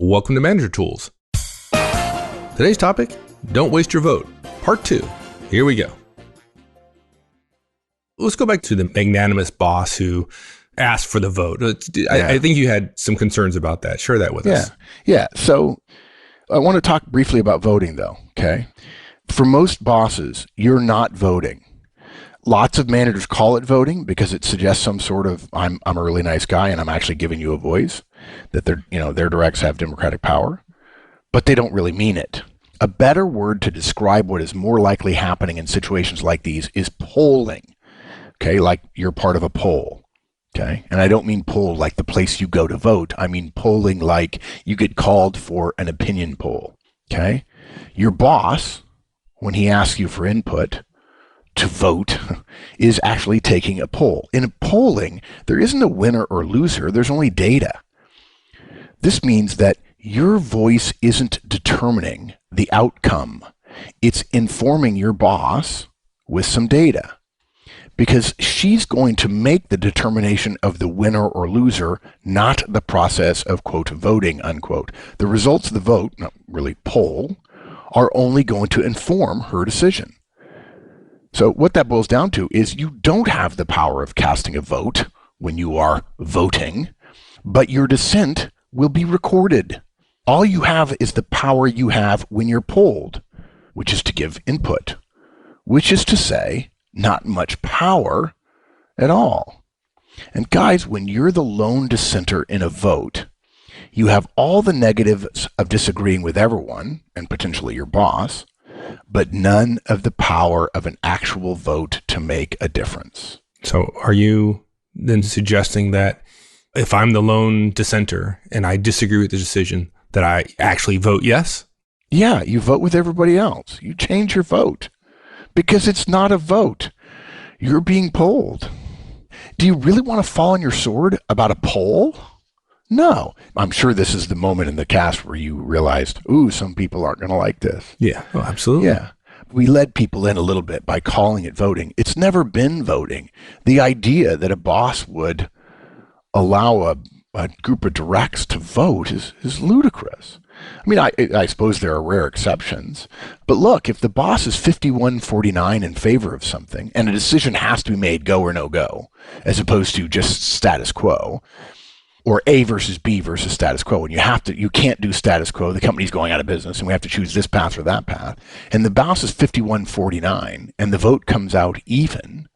Welcome to Manager Tools. Today's topic, don't waste your vote, part 2. Here we go. Let's go back to the magnanimous boss who asked for the vote. I think you had some concerns about that. Share that with us. Yeah. So I want to talk briefly about voting though, okay? For most bosses, you're not voting. Lots of managers call it voting because it suggests some sort of, I'm a really nice guy and I'm actually giving you a voice, that their directs have democratic power, but they don't really mean it. A better word to describe what is more likely happening in situations like these is polling, okay? Like you're part of a poll, okay? And I don't mean poll like the place you go to vote. I mean polling like you get called for an opinion poll, okay? Your boss, when he asks you for input to vote, is actually taking a poll. In polling, there isn't a winner or loser, there's only data. This means that your voice isn't determining the outcome. It's informing your boss with some data, because she's going to make the determination of the winner or loser, not the process of, quote, voting, unquote. The results of the vote, not really poll, are only going to inform her decision. So what that boils down to is you don't have the power of casting a vote when you are voting, but your dissent will be recorded. All you have is the power you have when you're polled, which is to give input, which is to say, not much power at all. And guys, when you're the lone dissenter in a vote, you have all the negatives of disagreeing with everyone, and potentially your boss, but none of the power of an actual vote to make a difference. So are you then suggesting that if I'm the lone dissenter and I disagree with the decision, that I actually vote yes? Yeah, you vote with everybody else. You change your vote because it's not a vote. You're being polled. Do you really want to fall on your sword about a poll? No. I'm sure this is the moment in the cast where you realized, some people aren't going to like this. Yeah, well, absolutely. Yeah. We led people in a little bit by calling it voting. It's never been voting. The idea that a boss would allow a group of directs to vote is ludicrous. I mean, I suppose there are rare exceptions. But look, if the boss is 51-49 in favor of something, and a decision has to be made go or no go, as opposed to just status quo, or A versus B versus status quo, and you can't do status quo, the company's going out of business, and we have to choose this path or that path, and the boss is 51-49, and the vote comes out even,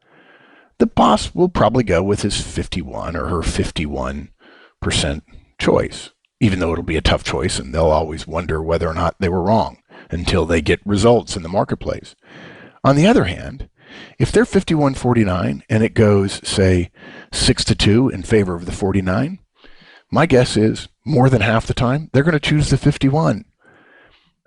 the boss will probably go with his 51 or her 51% choice, even though it'll be a tough choice, and they'll always wonder whether or not they were wrong until they get results in the marketplace. On the other hand, if they're 51-49 and it goes, say, 6-2 in favor of the 49, my guess is more than half the time, they're going to choose the 51.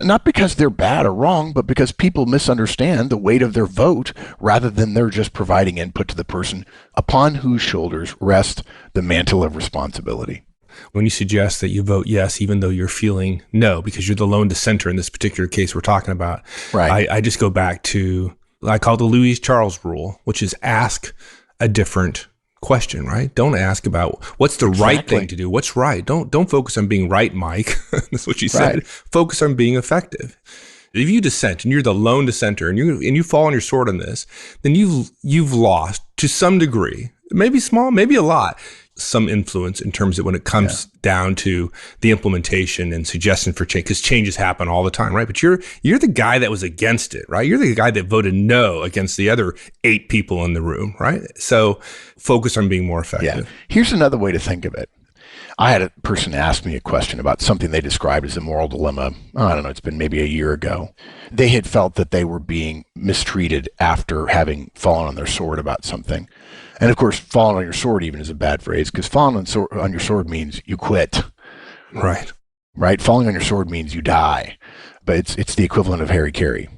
Not because they're bad or wrong, but because people misunderstand the weight of their vote rather than they're just providing input to the person upon whose shoulders rests the mantle of responsibility. When you suggest that you vote yes, even though you're feeling no, because you're the lone dissenter in this particular case we're talking about, right? I just go back to, I call the Louis Charles rule, which is ask a different question, right? Don't ask about what's the right thing to do. What's right? Don't focus on being right, Mike. That's what you said. Right. Focus on being effective. If you dissent and you're the lone dissenter and you fall on your sword on this, then you've lost to some degree, maybe small, maybe a lot, some influence in terms of when it comes down to the implementation and suggestion for change, because changes happen all the time, right? But you're the guy that was against it, right? You're the guy that voted no against the other 8 people in the room, right? So focus on being more effective. Yeah. Here's another way to think of it. I had a person ask me a question about something they described as a moral dilemma. I don't know, it's been maybe a year ago. They had felt that they were being mistreated after having fallen on their sword about something. And of course, falling on your sword even is a bad phrase, because falling on your sword means you quit. Right. Right? Falling on your sword means you die. But it's the equivalent of hara-kiri.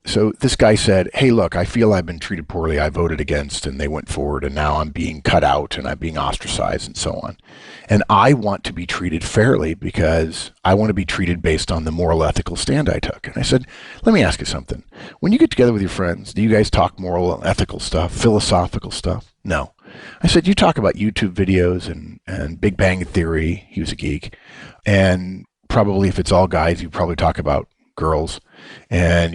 So this guy said, hey, look, I feel I've been treated poorly. I voted against and they went forward and now I'm being cut out and I'm being ostracized and so on. And I want to be treated fairly because I want to be treated based on the moral ethical stand I took. And I said, let me ask you something. When you get together with your friends, do you guys talk moral and ethical stuff, philosophical stuff? No. I said, you talk about YouTube videos and Big Bang Theory. He was a geek. And probably, if it's all guys, you probably talk about girls, and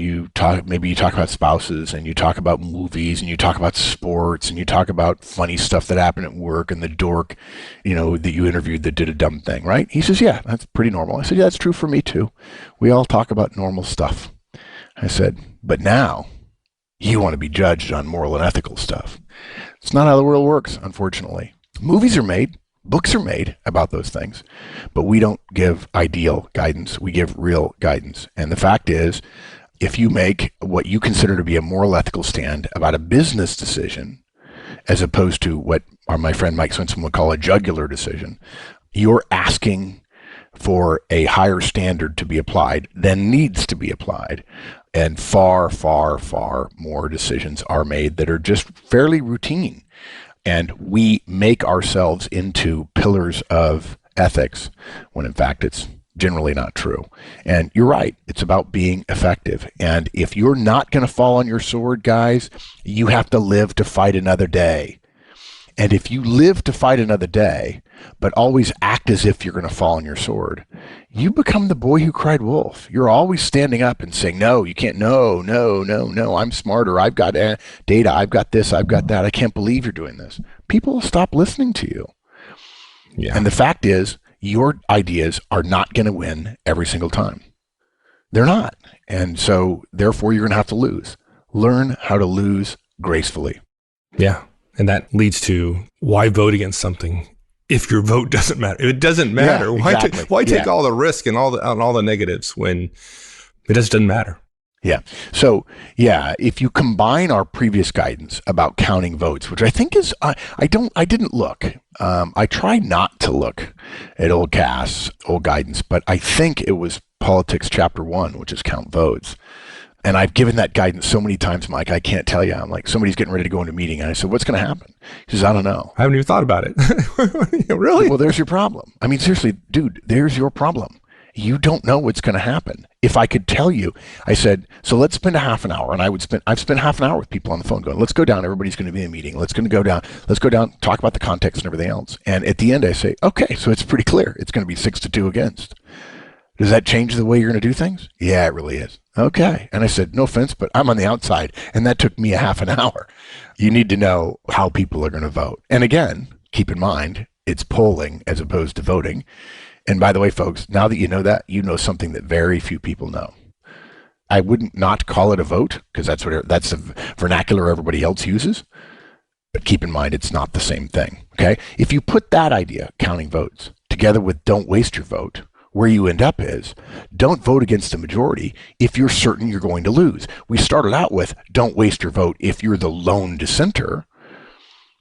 maybe you talk about spouses, and you talk about movies, and you talk about sports, and you talk about funny stuff that happened at work, and the dork, that you interviewed that did a dumb thing, right? He says, yeah, that's pretty normal. I said, yeah, that's true for me too. We all talk about normal stuff. I said, but now you want to be judged on moral and ethical stuff. It's not how the world works, unfortunately. Movies are made, books are made about those things, but we don't give ideal guidance. We give real guidance. And the fact is, if you make what you consider to be a moral ethical stand about a business decision, as opposed to what my friend Mike Swenson would call a jugular decision, you're asking for a higher standard to be applied than needs to be applied. And far, far, far more decisions are made that are just fairly routine. And we make ourselves into pillars of ethics when in fact it's generally not true. And you're right, it's about being effective. And if you're not going to fall on your sword, guys, you have to live to fight another day. And if you live to fight another day, but always act as if you're going to fall on your sword, you become the boy who cried wolf. You're always standing up and saying, no, you can't, no, I'm smarter, I've got data, I've got this, I've got that, I can't believe you're doing this. People will stop listening to you. Yeah. And the fact is, your ideas are not going to win every single time. They're not. And so, therefore, you're going to have to lose. Learn how to lose gracefully. Yeah. And that leads to why vote against something if your vote doesn't matter. If it doesn't matter, exactly. why take all the risk and all the negatives when it just doesn't matter? Yeah. So, if you combine our previous guidance about counting votes, which I think is, I didn't look. I tried not to look at old guidance, but I think it was Politics Chapter 1, which is count votes. And I've given that guidance so many times, Mike, I can't tell you. I'm like, somebody's getting ready to go into a meeting. And I said, what's going to happen? He says, I don't know. I haven't even thought about it. Really? Well, there's your problem. I mean, seriously, dude, there's your problem. You don't know what's going to happen. If I could tell you, I said, so let's spend a half an hour. And I've spent half an hour with people on the phone going, let's go down. Everybody's going to be in a meeting. Let's go down, talk about the context and everything else. And at the end, I say, okay, so it's pretty clear. It's going to be 6-2 against. Does that change the way you're going to do things? Yeah, it really is. Okay. And I said, no offense, but I'm on the outside. And that took me a half an hour. You need to know how people are going to vote. And again, keep in mind, it's polling as opposed to voting. And by the way, folks, now that you know that, you know something that very few people know. I wouldn't not call it a vote because that's the vernacular everybody else uses. But keep in mind, it's not the same thing. Okay. If you put that idea, counting votes, together with don't waste your vote, where you end up is don't vote against the majority if you're certain you're going to lose. We started out with don't waste your vote if you're the lone dissenter.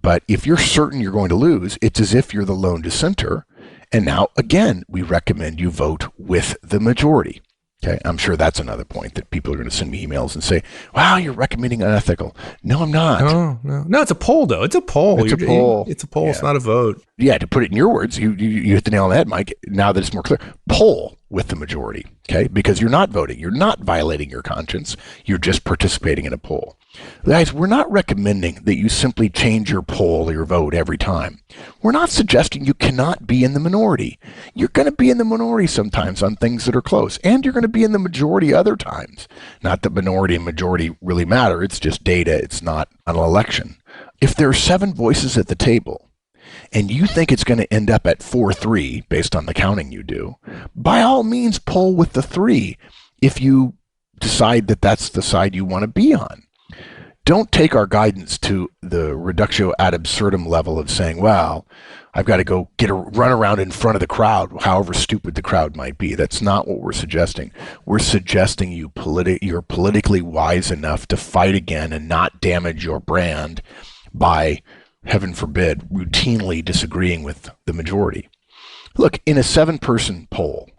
But if you're certain you're going to lose, it's as if you're the lone dissenter. And now, again, we recommend you vote with the majority. Okay, I'm sure that's another point that people are going to send me emails and say, wow, you're recommending unethical. No, I'm not. No, it's a poll, though. It's a poll. It's a poll. It's a poll. Yeah. It's not a vote. Yeah, to put it in your words, you hit the nail on the head, Mike. Now that it's more clear, poll with the majority, okay? Because you're not voting. You're not violating your conscience. You're just participating in a poll. Guys, we're not recommending that you simply change your poll or your vote every time. We're not suggesting you cannot be in the minority. You're going to be in the minority sometimes on things that are close, and you're going to be in the majority other times. Not that minority and majority really matter. It's just data. It's not an election. If there are 7 voices at the table, and you think it's going to end up at 4-3 based on the counting you do, by all means poll with the 3 if you decide that that's the side you want to be on. Don't take our guidance to the reductio ad absurdum level of saying, well, I've got to go run around in front of the crowd, however stupid the crowd might be. That's not what we're suggesting. We're suggesting you're politically wise enough to fight again and not damage your brand by, heaven forbid, routinely disagreeing with the majority. Look, in a 7-person poll,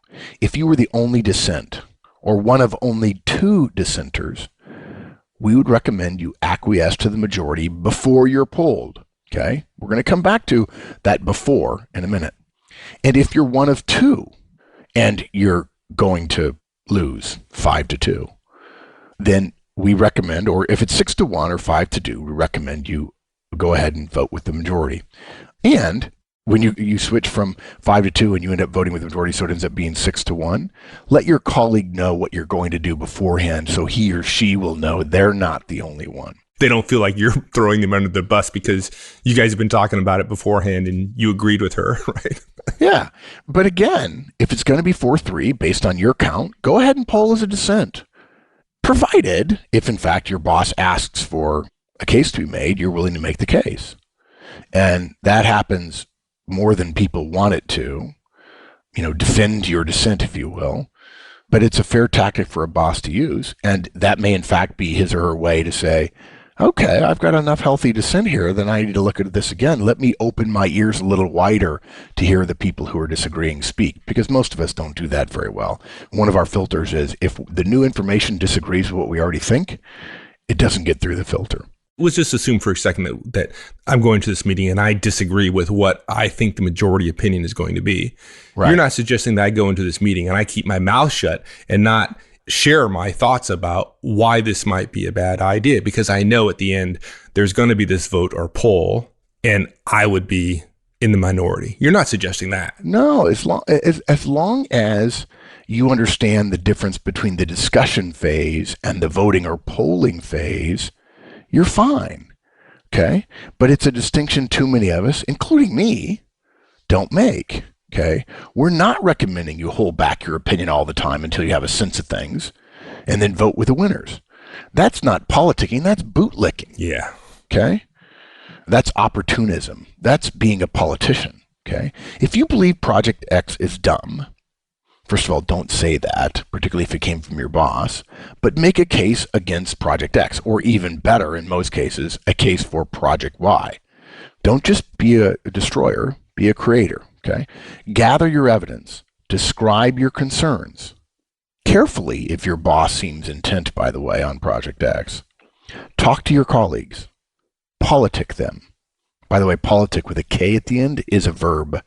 if you were the only dissent or one of only 2 dissenters, we would recommend you acquiesce to the majority before you're polled. Okay? We're going to come back to that before in a minute. And if you're one of 2 and you're going to lose 5-2, then we recommend, or if it's 6-1 or 5-2, we recommend you go ahead and vote with the majority. And when you switch from 5-2 and you end up voting with the majority, so it ends up being 6-1, let your colleague know what you're going to do beforehand so he or she will know they're not the only one. They don't feel like you're throwing them under the bus because you guys have been talking about it beforehand and you agreed with her, right? Yeah. But again, if it's going to be 4-3 based on your count, go ahead and poll as a dissent. Provided, if in fact your boss asks for a case to be made, you're willing to make the case. And that happens more than people want it to, defend your dissent, if you will. But it's a fair tactic for a boss to use. And that may in fact be his or her way to say, okay, I've got enough healthy dissent here, then I need to look at this again. Let me open my ears a little wider to hear the people who are disagreeing speak, because most of us don't do that very well. One of our filters is if the new information disagrees with what we already think, it doesn't get through the filter. Let's just assume for a second that I'm going to this meeting and I disagree with what I think the majority opinion is going to be. Right. You're not suggesting that I go into this meeting and I keep my mouth shut and not share my thoughts about why this might be a bad idea, because I know at the end there's going to be this vote or poll and I would be in the minority. You're not suggesting that. No, as long as you understand the difference between the discussion phase and the voting or polling phase, you're fine, okay? But it's a distinction too many of us, including me, don't make, okay? We're not recommending you hold back your opinion all the time until you have a sense of things and then vote with the winners. That's not politicking, that's bootlicking. Yeah. Okay? That's opportunism. That's being a politician, okay? If you believe Project X is dumb, first of all, don't say that, particularly if it came from your boss, but make a case against Project X, or even better, in most cases, a case for Project Y. Don't just be a destroyer, be a creator, okay? Gather your evidence, describe your concerns. Carefully, if your boss seems intent, by the way, on Project X. Talk to your colleagues. Politic them. By the way, politic with a K at the end is a verb.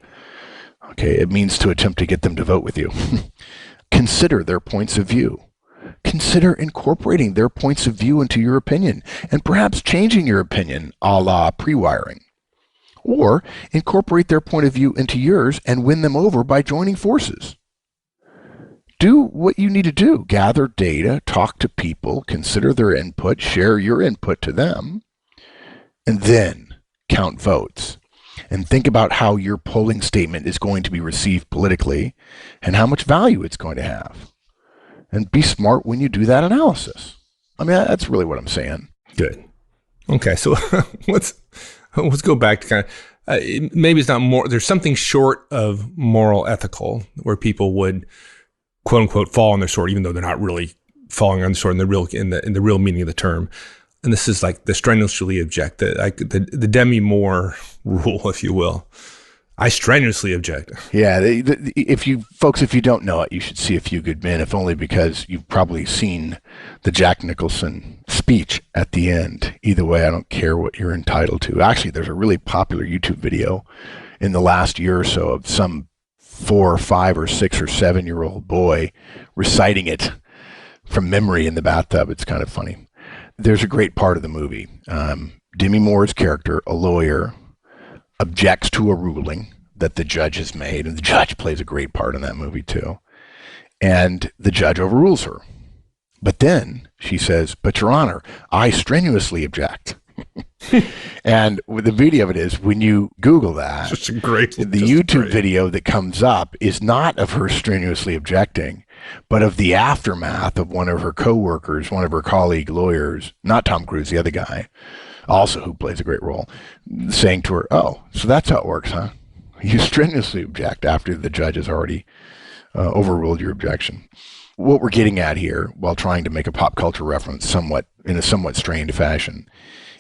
Okay, it means to attempt to get them to vote with you. Consider their points of view. Consider incorporating their points of view into your opinion, and perhaps changing your opinion a la pre-wiring. Or incorporate their point of view into yours and win them over by joining forces. Do what you need to do. Gather data, talk to people, consider their input, share your input to them, and then count votes. And think about how your polling statement is going to be received politically and how much value it's going to have. And be smart when you do that analysis. I mean, that's really what I'm saying. Good. Okay, so let's go back to kind of, maybe it's not more, there's something short of moral ethical where people would, quote unquote, fall on their sword, even though they're not really falling on the sword in the real meaning of the term. And this is like the strenuously object, the Demi Moore rule, if you will. I strenuously object. Yeah, if you don't know it, you should see A Few Good Men, if only because you've probably seen the Jack Nicholson speech at the end. Either way, I don't care what you're entitled to. Actually, there's a really popular YouTube video in the last year or so of some 4 or 5 or 6 or 7-year-old boy reciting it from memory in the bathtub. It's kind of funny. There's a great part of the movie. Demi Moore's character, a lawyer, objects to a ruling that the judge has made, and the judge plays a great part in that movie too. And the judge overrules her. But then she says, "But Your Honor, I strenuously object." And the beauty of it is, when you Google that, the YouTube video that comes up is not of her strenuously objecting, but of the aftermath of one of her coworkers, one of her colleague lawyers, not Tom Cruise, the other guy, also who plays a great role, saying to her, "Oh, so that's how it works, huh? You strenuously object after the judge has already overruled your objection." What we're getting at here, while trying to make a pop culture reference in a somewhat strained fashion,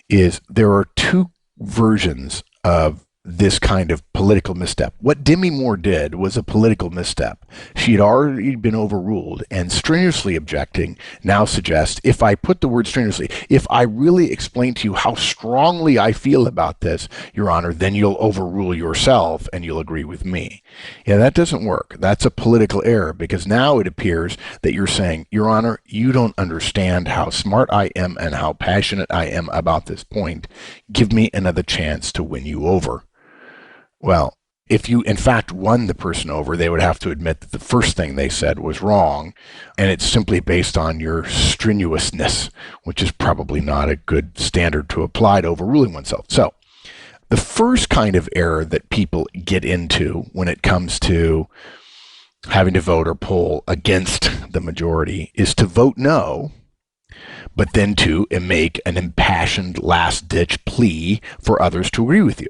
is there are 2 versions of this kind of political misstep. What Demi Moore did was a political misstep. She had already been overruled, and strenuously objecting now suggests, if I put the word strenuously, if I really explain to you how strongly I feel about this, Your Honor, then you'll overrule yourself and you'll agree with me. Yeah, that doesn't work. That's a political error, because now it appears that you're saying, Your Honor, you don't understand how smart I am and how passionate I am about this point. Give me another chance to win you over. Well, if you, in fact, won the person over, they would have to admit that the first thing they said was wrong, and it's simply based on your strenuousness, which is probably not a good standard to apply to overruling oneself. So the first kind of error that people get into when it comes to having to vote or poll against the majority is to vote no, but then to make an impassioned last-ditch plea for others to agree with you.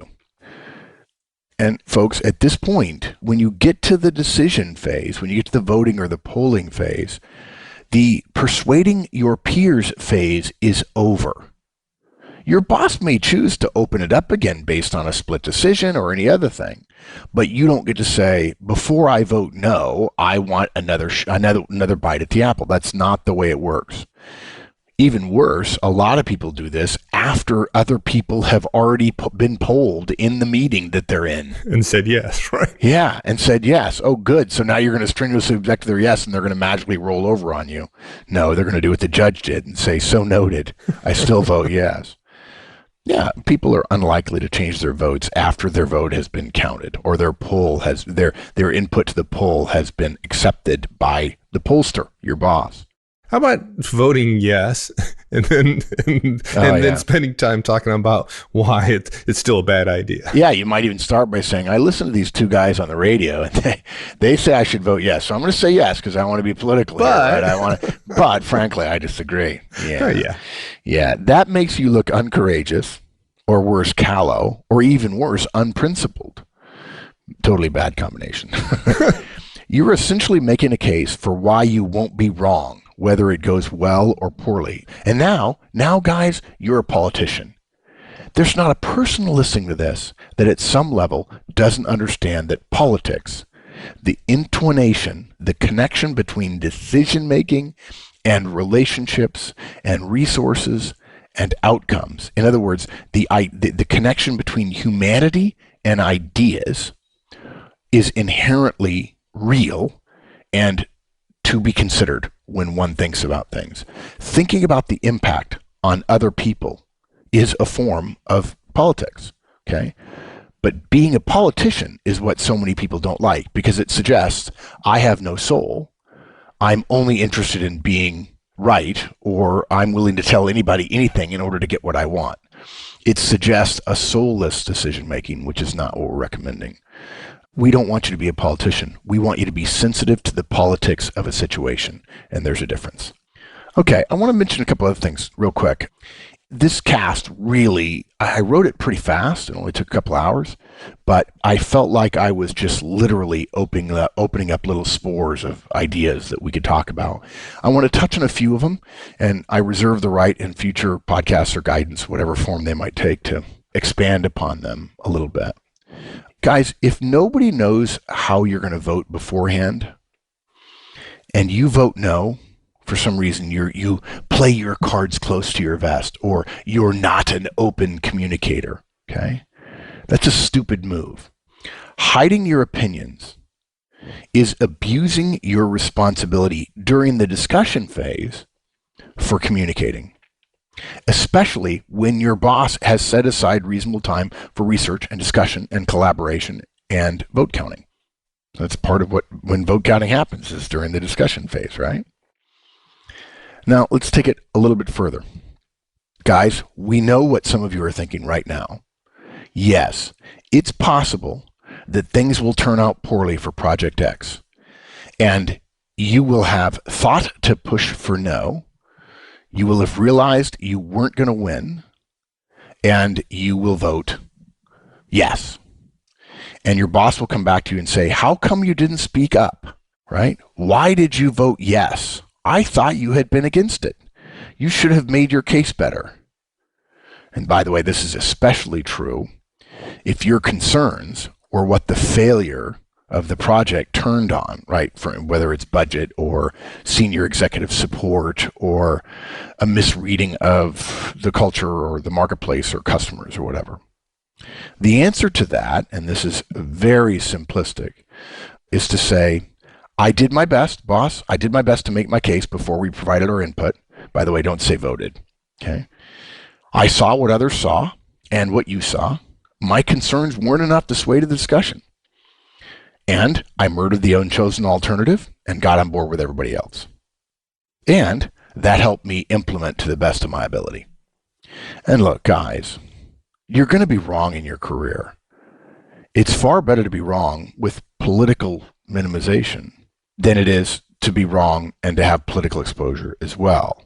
And folks, at this point, when you get to the decision phase, when you get to the voting or the polling phase, the persuading your peers phase is over. Your boss may choose to open it up again based on a split decision or any other thing, but you don't get to say, before I vote no, I want another bite at the apple. That's not the way it works. Even worse, a lot of people do this after other people have already been polled in the meeting that they're in. And said yes, right? Yeah, and said yes. Oh, good. So now you're going to strenuously object to their yes, and they're going to magically roll over on you. No, they're going to do what the judge did and say, so noted, I still vote yes. Yeah, people are unlikely to change their votes after their vote has been counted or their poll has their input to the poll has been accepted by the pollster, your boss. How about voting yes and then spending time talking about why it's still a bad idea? Yeah, you might even start by saying, I listen to these two guys on the radio and they say I should vote yes. So I'm going to say yes because I want to be political. But frankly, I disagree. Yeah. Yeah, that makes you look uncourageous or worse, callow, or even worse, unprincipled. Totally bad combination. You're essentially making a case for why you won't be wrong, whether it goes well or poorly. And now, guys, you're a politician. There's not a person listening to this that at some level doesn't understand that politics, the intonation, the connection between decision-making and relationships and resources and outcomes. In other words, the connection between humanity and ideas is inherently real and to be considered when one thinks about things. Thinking about the impact on other people is a form of politics, okay? But being a politician is what so many people don't like because it suggests I have no soul. I'm only interested in being right, or I'm willing to tell anybody anything in order to get what I want. It suggests a soulless decision-making, which is not what we're recommending. We don't want you to be a politician. We want you to be sensitive to the politics of a situation, and there's a difference. Okay, I want to mention a couple other things real quick. This cast really, I wrote it pretty fast. It only took a couple hours, but I felt like I was just literally opening up little spores of ideas that we could talk about. I want to touch on a few of them, and I reserve the right in future podcasts or guidance, whatever form they might take, to expand upon them a little bit. Guys, if nobody knows how you're going to vote beforehand, and you vote no, for some reason you play your cards close to your vest, or you're not an open communicator, okay? That's a stupid move. Hiding your opinions is abusing your responsibility during the discussion phase for communicating, especially when your boss has set aside reasonable time for research and discussion and collaboration and vote counting. That's part of when vote counting happens, is during the discussion phase, right? Now, let's take it a little bit further. Guys, we know what some of you are thinking right now. Yes, it's possible that things will turn out poorly for Project X, and you will have thought to push for no. You will have realized you weren't going to win, and you will vote yes. And your boss will come back to you and say, how come you didn't speak up, right? Why did you vote yes? I thought you had been against it. You should have made your case better. And by the way, this is especially true if your concerns or what the failure of the project turned on, right? For whether it's budget or senior executive support or a misreading of the culture or the marketplace or customers or whatever. The answer to that, and this is very simplistic, is to say, I did my best, boss. I did my best to make my case before we provided our input. By the way, don't say voted, okay? I saw what others saw and what you saw. My concerns weren't enough to sway the discussion. And I murdered the unchosen alternative and got on board with everybody else. And that helped me implement to the best of my ability. And look, guys, you're going to be wrong in your career. It's far better to be wrong with political minimization than it is to be wrong and to have political exposure as well.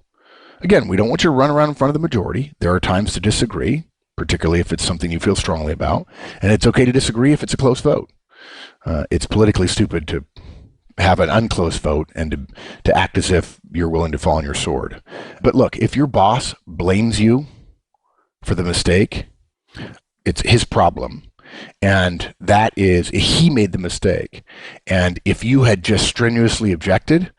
Again, we don't want you to run around in front of the majority. There are times to disagree, particularly if it's something you feel strongly about. And it's okay to disagree if it's a close vote. It's politically stupid to have an unclose vote and to act as if you're willing to fall on your sword. But look, if your boss blames you for the mistake, it's his problem. And that is, he made the mistake. And if you had just strenuously objected,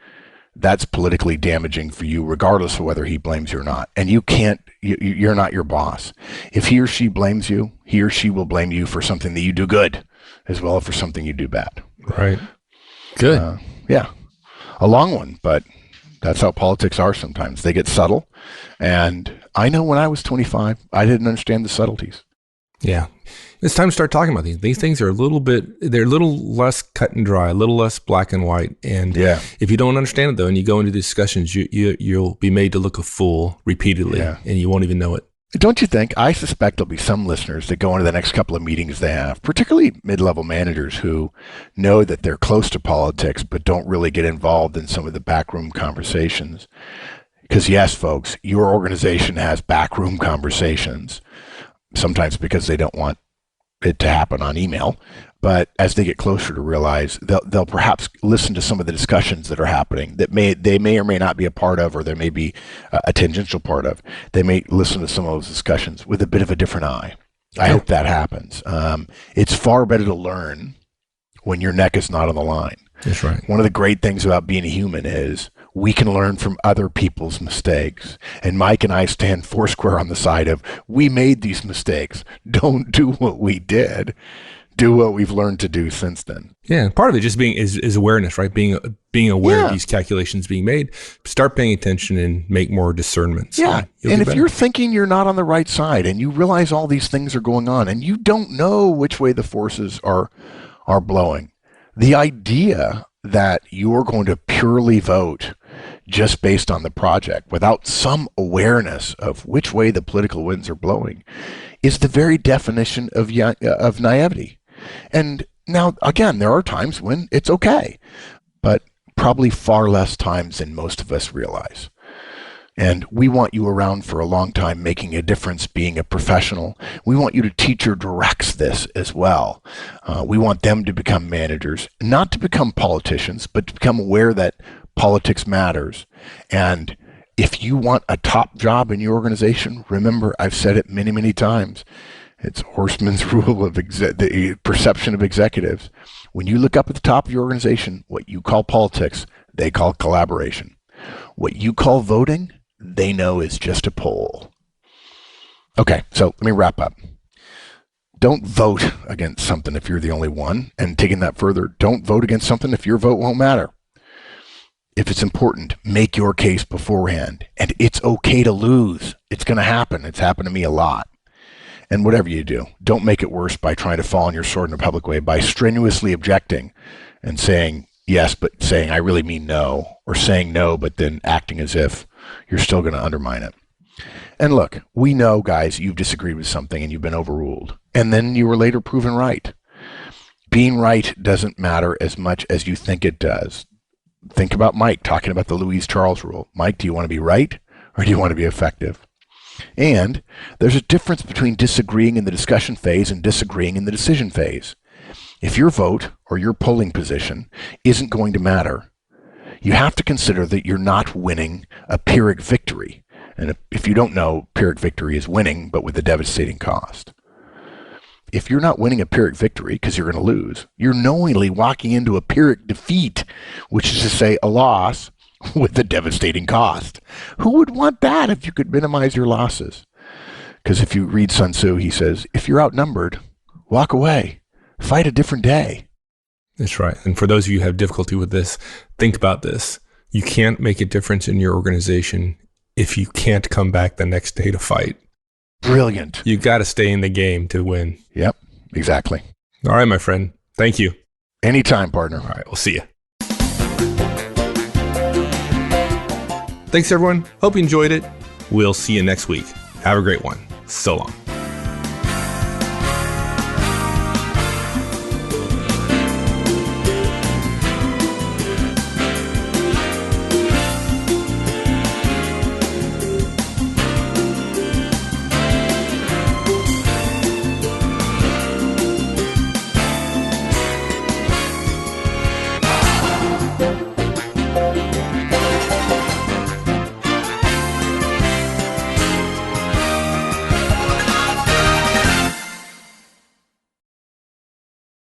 that's politically damaging for you, regardless of whether he blames you or not. And you're not your boss. If he or she blames you, he or she will blame you for something that you do good, as well as for something you do bad. Right. Good. Yeah. A long one, but that's how politics are sometimes. They get subtle. And I know when I was 25, I didn't understand the subtleties. Yeah. It's time to start talking about these. These things are they're a little less cut and dry, a little less black and white. And if you don't understand it, though, and you go into discussions, you'll be made to look a fool repeatedly, and you won't even know it. Don't you think? I suspect there'll be some listeners that go into the next couple of meetings they have, particularly mid-level managers who know that they're close to politics, but don't really get involved in some of the backroom conversations. Because yes, folks, your organization has backroom conversations, sometimes because they don't want it to happen on email. But as they get closer to realize, they'll perhaps listen to some of the discussions that are happening that they may or may not be a part of, or there may be a tangential part of. They may listen to some of those discussions with a bit of a different eye. I hope that happens. It's far better to learn when your neck is not on the line. That's right. One of the great things about being a human is we can learn from other people's mistakes. And Mike and I stand foursquare on the side of, we made these mistakes. Don't do what we did. Do what we've learned to do since then. Yeah, and part of it just is awareness, right? Being aware of these calculations being made. Start paying attention and make more discernments. Yeah, and if you're thinking you're not on the right side and you realize all these things are going on and you don't know which way the forces are blowing, the idea that you're going to purely vote just based on the project without some awareness of which way the political winds are blowing is the very definition of naivety. And now, again, there are times when it's okay, but probably far less times than most of us realize. And we want you around for a long time, making a difference, being a professional. We want you to teach your directs this as well. We want them to become managers, not to become politicians, but to become aware that politics matters. And if you want a top job in your organization, remember, I've said it many, many times. It's Horstman's rule of the perception of executives. When you look up at the top of your organization, what you call politics, they call collaboration. What you call voting, they know is just a poll. Okay, so let me wrap up. Don't vote against something if you're the only one. And taking that further, don't vote against something if your vote won't matter. If it's important, make your case beforehand. And it's okay to lose. It's going to happen. It's happened to me a lot. And whatever you do, don't make it worse by trying to fall on your sword in a public way, by strenuously objecting and saying yes, but saying I really mean no, or saying no, but then acting as if you're still going to undermine it. And look, we know, guys, you've disagreed with something and you've been overruled, and then you were later proven right. Being right doesn't matter as much as you think it does. Think about Mike talking about the Louis Charles rule. Mike, do you want to be right or do you want to be effective? And there's a difference between disagreeing in the discussion phase and disagreeing in the decision phase. If your vote or your polling position isn't going to matter, you have to consider that you're not winning a Pyrrhic victory. And if you don't know, Pyrrhic victory is winning, but with a devastating cost. If you're not winning a Pyrrhic victory because you're going to lose, you're knowingly walking into a Pyrrhic defeat, which is to say a loss with a devastating cost. Who would want that if you could minimize your losses? Because if you read Sun Tzu, he says, if you're outnumbered, walk away, fight a different day. That's right. And for those of you who have difficulty with this, think about this. You can't make a difference in your organization if you can't come back the next day to fight. Brilliant. You got to stay in the game to win. Yep, exactly. All right, my friend. Thank you. Anytime, partner. All right, we'll see you. Thanks, everyone. Hope you enjoyed it. We'll see you next week. Have a great one. So long.